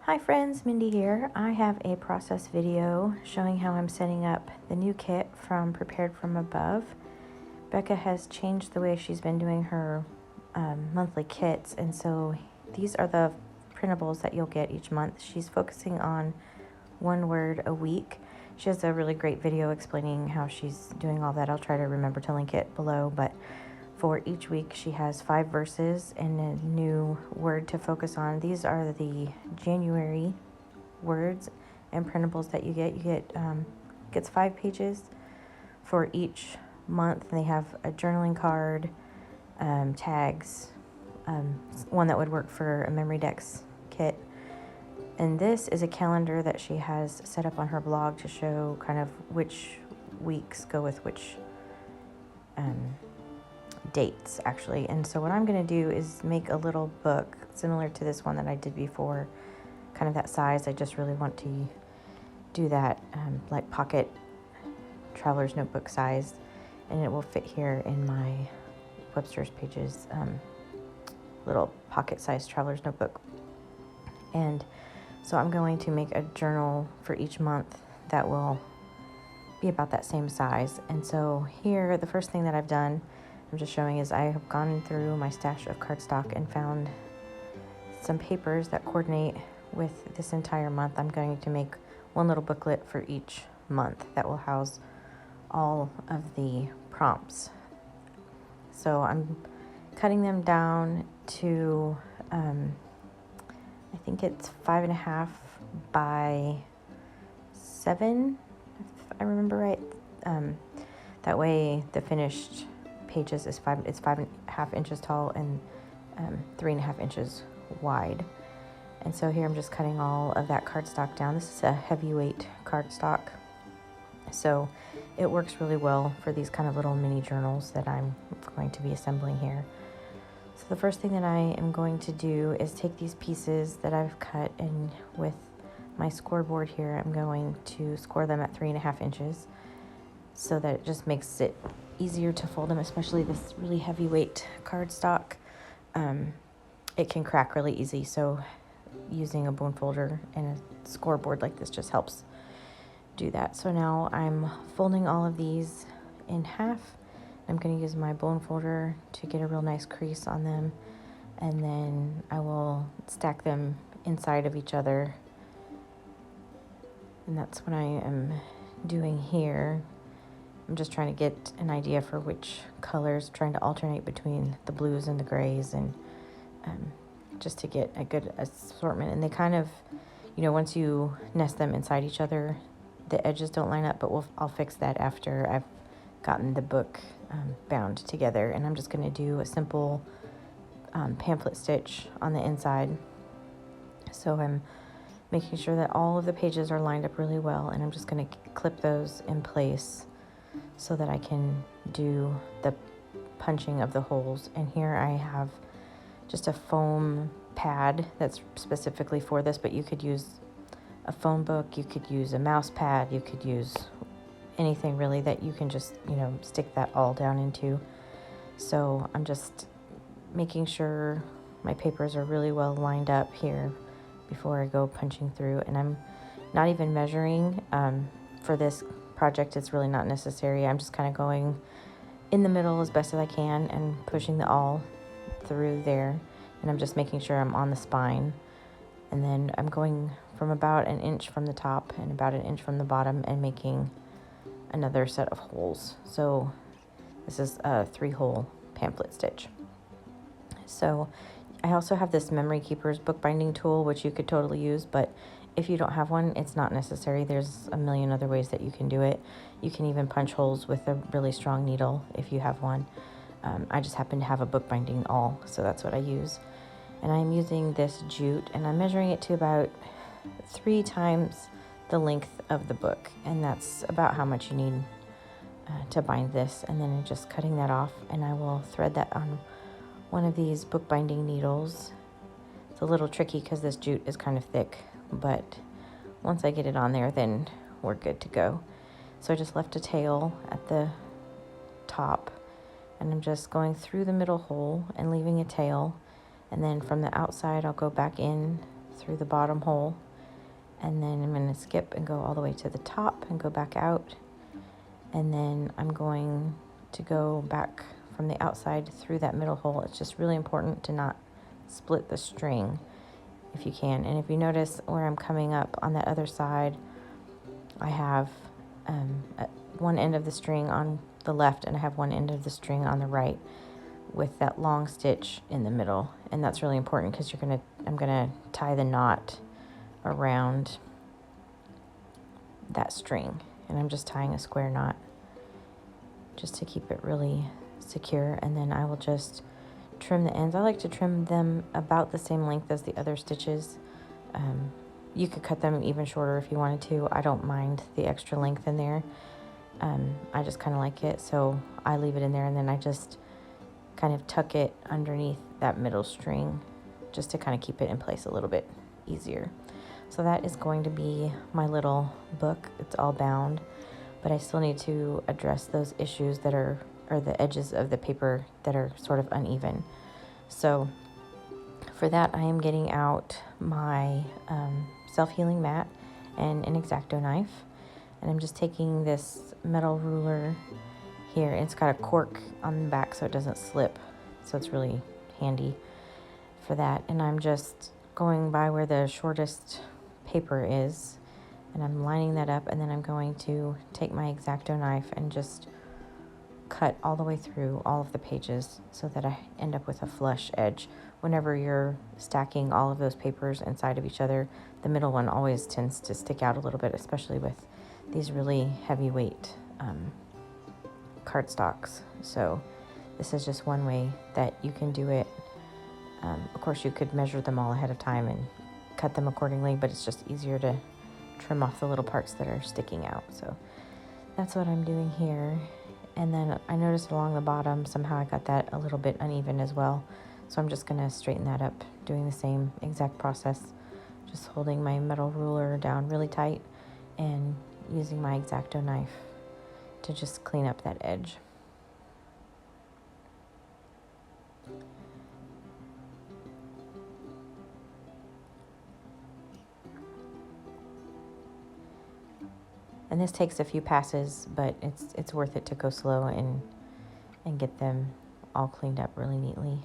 Hi friends, Mindy here. I have a process video showing how I'm setting up the new kit from Prepared From Above. Becca has changed the way she's been doing her monthly kits, and so these are the printables that you'll get each month. She's focusing on one word a week. She has a really great video explaining how she's doing all that. I'll try to remember to link it below, but for each week, she has 5 verses and a new word to focus on. These are the January words and printables that you get. You get gets 5 pages for each month. And they have a journaling card, tags, one that would work for a memory decks kit. And this is a calendar that she has set up on her blog to show kind of which weeks go with which dates actually. And so what I'm going to do is make a little book similar to this one that I did before, kind of that size. I just really want to do that like pocket traveler's notebook size, and it will fit here in my Webster's Pages little pocket size traveler's notebook. And so I'm going to make a journal for each month that will be about that same size. And so here, the first thing that I've done, I'm just showing, is I have gone through my stash of cardstock and found some papers that coordinate with this entire month. I'm going to make one little booklet for each month that will house all of the prompts. So I'm cutting them down to, I think it's 5.5 by 7, if I remember right. That way the finished pages is 5.5 inches tall and 3.5 inches wide. And so here I'm just cutting all of that cardstock down. This is a heavyweight cardstock, so it works really well for these kind of little mini journals that I'm going to be assembling here. So the first thing that I am going to do is take these pieces that I've cut, and with my scoreboard here, I'm going to score them at 3.5 inches so that it just makes it easier to fold them, especially this really heavyweight cardstock. It can crack really easy, so using a bone folder and a scoreboard like this just helps do that. So now I'm folding all of these in half. I'm going to use my bone folder to get a real nice crease on them, and then I will stack them inside of each other. And that's what I am doing here. I'm just trying to get an idea for which colors, trying to alternate between the blues and the grays, and just to get a good assortment. And they kind of, once you nest them inside each other, the edges don't line up, but I'll fix that after I've gotten the book bound together. And I'm just going to do a simple pamphlet stitch on the inside. So I'm making sure that all of the pages are lined up really well, and I'm just going to clip those in place so that I can do the punching of the holes. And here I have just a foam pad that's specifically for this, but you could use a phone book, you could use a mouse pad, you could use anything really that you can just, stick that all down into. So I'm just making sure my papers are really well lined up here before I go punching through. And I'm not even measuring for this project. It's really not necessary. I'm just kind of going in the middle as best as I can and pushing the awl through there, and I'm just making sure I'm on the spine. And then I'm going from about an inch from the top and about an inch from the bottom and making another set of holes. So this is a 3-hole pamphlet stitch. So I also have this Memory Keeper's bookbinding tool, which you could totally use, but if you don't have one, it's not necessary. There's a million other ways that you can do it. You can even punch holes with a really strong needle if you have one. I just happen to have a bookbinding awl, so that's what I use. And I'm using this jute, and I'm measuring it to about 3 times the length of the book, and that's about how much you need to bind this. And then just cutting that off, and I will thread that on one of these bookbinding needles. It's a little tricky because this jute is kind of thick, but once I get it on there, then we're good to go. So I just left a tail at the top, and I'm just going through the middle hole and leaving a tail, and then from the outside I'll go back in through the bottom hole, and then I'm going to skip and go all the way to the top and go back out, and then I'm going to go back from the outside through that middle hole. It's just really important to not split the string if you can. And if you notice where I'm coming up on that other side, I have one end of the string on the left and I have one end of the string on the right with that long stitch in the middle. And that's really important because I'm gonna tie the knot around that string, and I'm just tying a square knot just to keep it really secure. And then I will just trim the ends. I like to trim them about the same length as the other stitches. You could cut them even shorter if you wanted to. I don't mind the extra length in there. I just kind of like it, so I leave it in there, and then I just kind of tuck it underneath that middle string just to kind of keep it in place a little bit easier. So that is going to be my little book. It's all bound, but I still need to address those issues that are the edges of the paper that are sort of uneven. So for that, I am getting out my self-healing mat and an X-Acto knife, and I'm just taking this metal ruler here. It's got a cork on the back so it doesn't slip, so it's really handy for that. And I'm just going by where the shortest paper is, and I'm lining that up, and then I'm going to take my X-Acto knife and just cut all the way through all of the pages so that I end up with a flush edge. Whenever you're stacking all of those papers inside of each other, the middle one always tends to stick out a little bit, especially with these really heavyweight cardstocks. So this is just one way that you can do it. Of course, you could measure them all ahead of time and cut them accordingly, but it's just easier to trim off the little parts that are sticking out. So that's what I'm doing here. And then I noticed along the bottom, somehow I got that a little bit uneven as well. So I'm just going to straighten that up, doing the same exact process, just holding my metal ruler down really tight and using my X-Acto knife to just clean up that edge. And this takes a few passes, but it's worth it to go slow and get them all cleaned up really neatly.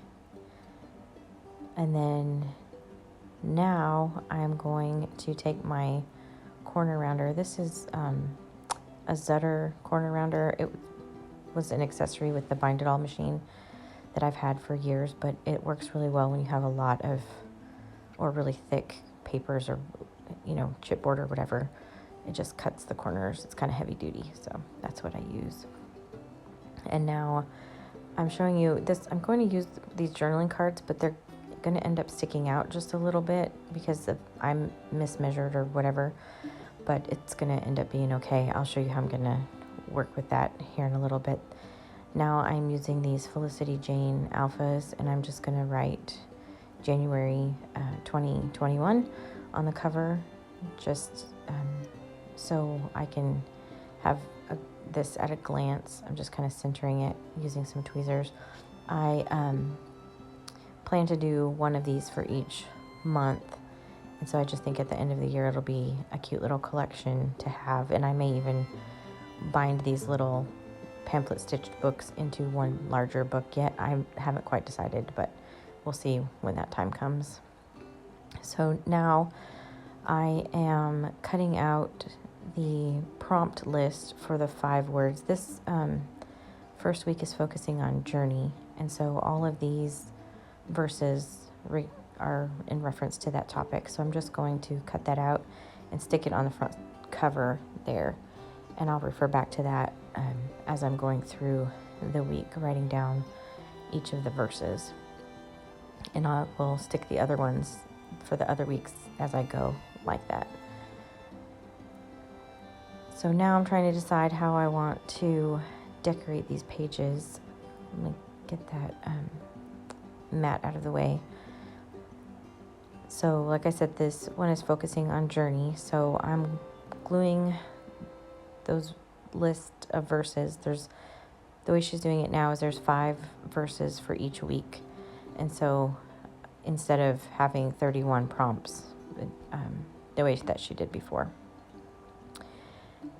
And then now I'm going to take my corner rounder. This is a Zutter corner rounder. It was an accessory with the Bind It All machine that I've had for years, but it works really well when you have a lot of, or really thick papers, or chipboard or whatever. It just cuts the corners. It's kind of heavy duty, so that's what I use. And now I'm showing you this. I'm going to use these journaling cards, but they're going to end up sticking out just a little bit because I'm mismeasured or whatever, but it's going to end up being okay. I'll show you how I'm going to work with that here in a little bit. Now I'm using these Felicity Jane Alphas, and I'm just going to write January 2021 on the cover, just so I can have this at a glance. I'm just kind of centering it using some tweezers. I plan to do one of these for each month, and so I just think at the end of the year it'll be a cute little collection to have, and I may even bind these little pamphlet stitched books into one larger book yet. I haven't quite decided, but we'll see when that time comes. So now I am cutting out the prompt list for the 5 words. This first week is focusing on journey, and so all of these verses are in reference to that topic. So I'm just going to cut that out and stick it on the front cover there, and I'll refer back to that as I'm going through the week, writing down each of the verses, and I will stick the other ones for the other weeks as I go, like that. So now I'm trying to decide how I want to decorate these pages. Let me get that mat out of the way. So like I said, this one is focusing on journey, so I'm gluing those list of verses. The way she's doing it now is there's 5 verses for each week, and so instead of having 31 prompts the way that she did before.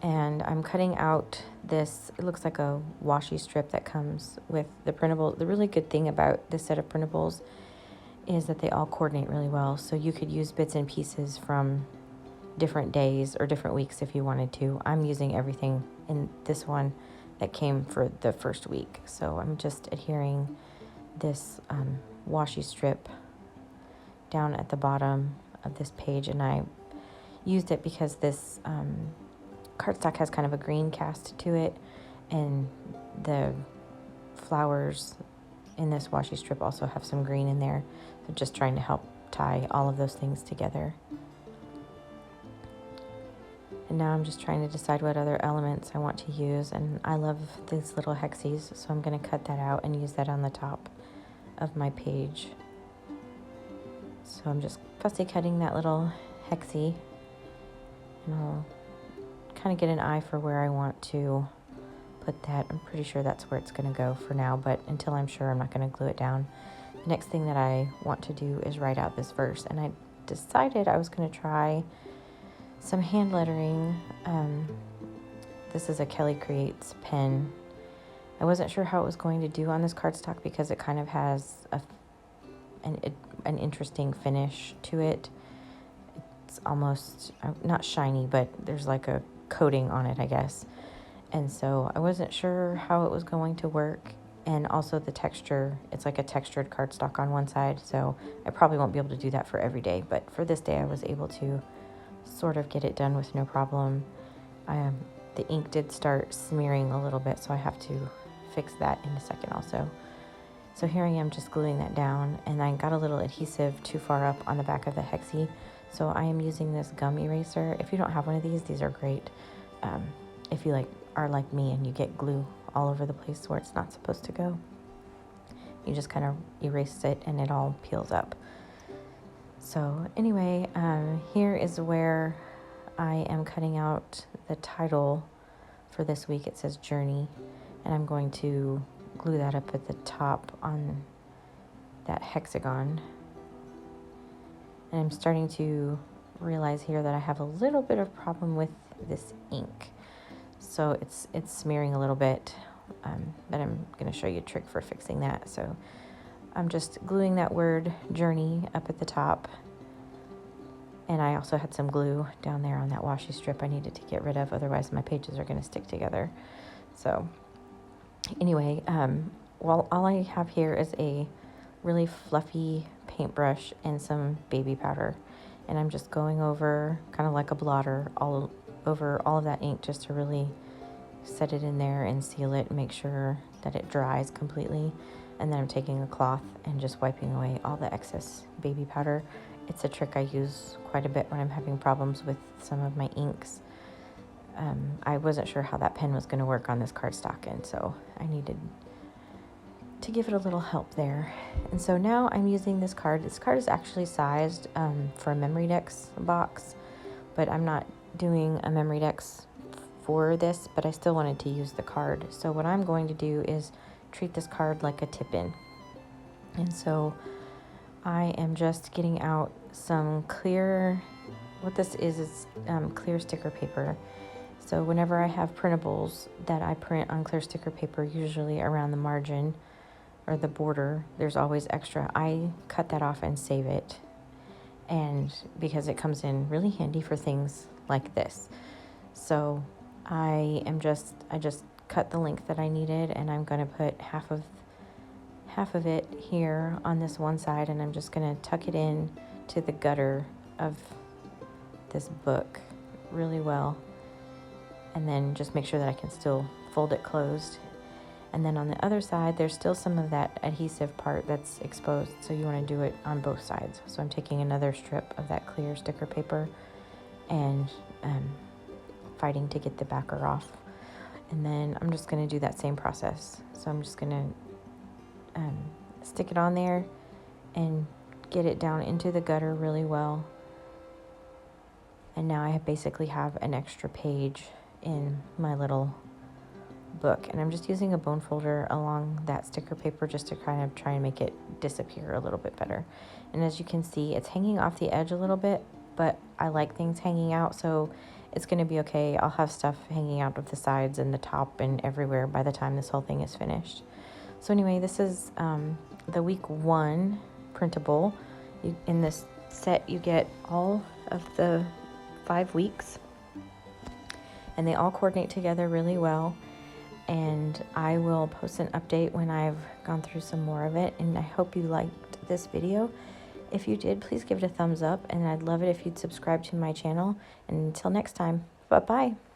And I'm cutting out this, it looks like a washi strip that comes with the printable. The really good thing about this set of printables is that they all coordinate really well. So you could use bits and pieces from different days or different weeks if you wanted to. I'm using everything in this one that came for the first week. So I'm just adhering this washi strip down at the bottom of this page, and I used it because this cardstock has kind of a green cast to it, and the flowers in this washi strip also have some green in there. So just trying to help tie all of those things together. And now I'm just trying to decide what other elements I want to use, and I love these little hexies, so I'm going to cut that out and use that on the top of my page. So I'm just fussy cutting that little hexie, and I'll kind of get an eye for where I want to put that. I'm pretty sure that's where it's going to go for now, but until I'm sure, I'm not going to glue it down. The next thing that I want to do is write out this verse, and I decided I was going to try some hand lettering. This is a Kelly Creates pen. I wasn't sure how it was going to do on this cardstock because it kind of has an interesting finish to it. It's almost not shiny, but there's like a coating on it, I guess. And so I wasn't sure how it was going to work. And also the texture, it's like a textured cardstock on one side, so I probably won't be able to do that for every day. But for this day, I was able to sort of get it done with no problem. The ink did start smearing a little bit, so I have to fix that in a second also. So here I am just gluing that down, and I got a little adhesive too far up on the back of the hexie, so I am using this gum eraser. If you don't have one of these are great. If you are like me and you get glue all over the place where it's not supposed to go, you just kind of erase it and it all peels up. So anyway, here is where I am cutting out the title for this week. It says Journey, and I'm going to glue that up at the top on that hexagon. And I'm starting to realize here that I have a little bit of problem with this ink. So it's smearing a little bit, but I'm going to show you a trick for fixing that. So I'm just gluing that word Journey up at the top. And I also had some glue down there on that washi strip I needed to get rid of, otherwise my pages are going to stick together. So anyway, well, all I have here is a really fluffy paintbrush and some baby powder. And I'm just going over, kind of like a blotter, all over all of that ink just to really set it in there and seal it and make sure that it dries completely. And then I'm taking a cloth and just wiping away all the excess baby powder. It's a trick I use quite a bit when I'm having problems with some of my inks. I wasn't sure how that pen was going to work on this cardstock, and so I needed to give it a little help there. And so now I'm using this card. This card is actually sized for a Memory Dex box, but I'm not doing a Memory Dex for this, but I still wanted to use the card. So what I'm going to do is treat this card like a tip-in. And so I am just getting out some clear, what this is clear sticker paper. So whenever I have printables that I print on clear sticker paper, usually around the margin or the border, there's always extra. I cut that off and save it, and because it comes in really handy for things like this. So I just cut the length that I needed, and I'm going to put half of it here on this one side, and I'm just going to tuck it in to the gutter of this book really well, and then just make sure that I can still fold it closed. And then on the other side, there's still some of that adhesive part that's exposed, so you want to do it on both sides. So I'm taking another strip of that clear sticker paper and fighting to get the backer off. And then I'm just going to do that same process. So I'm just going to stick it on there and get it down into the gutter really well. And now I basically have an extra page in my little book, and I'm just using a bone folder along that sticker paper just to kind of try and make it disappear a little bit better. And as you can see, it's hanging off the edge a little bit, but I like things hanging out, so it's going to be okay. I'll have stuff hanging out of the sides and the top and everywhere by the time this whole thing is finished. So anyway, this is the week 1 printable. In this set, you get all of the 5 weeks, and they all coordinate together really well. And I will post an update when I've gone through some more of it. And I hope you liked this video. If you did, please give it a thumbs up, and I'd love it if you'd subscribe to my channel. And until next time, bye-bye.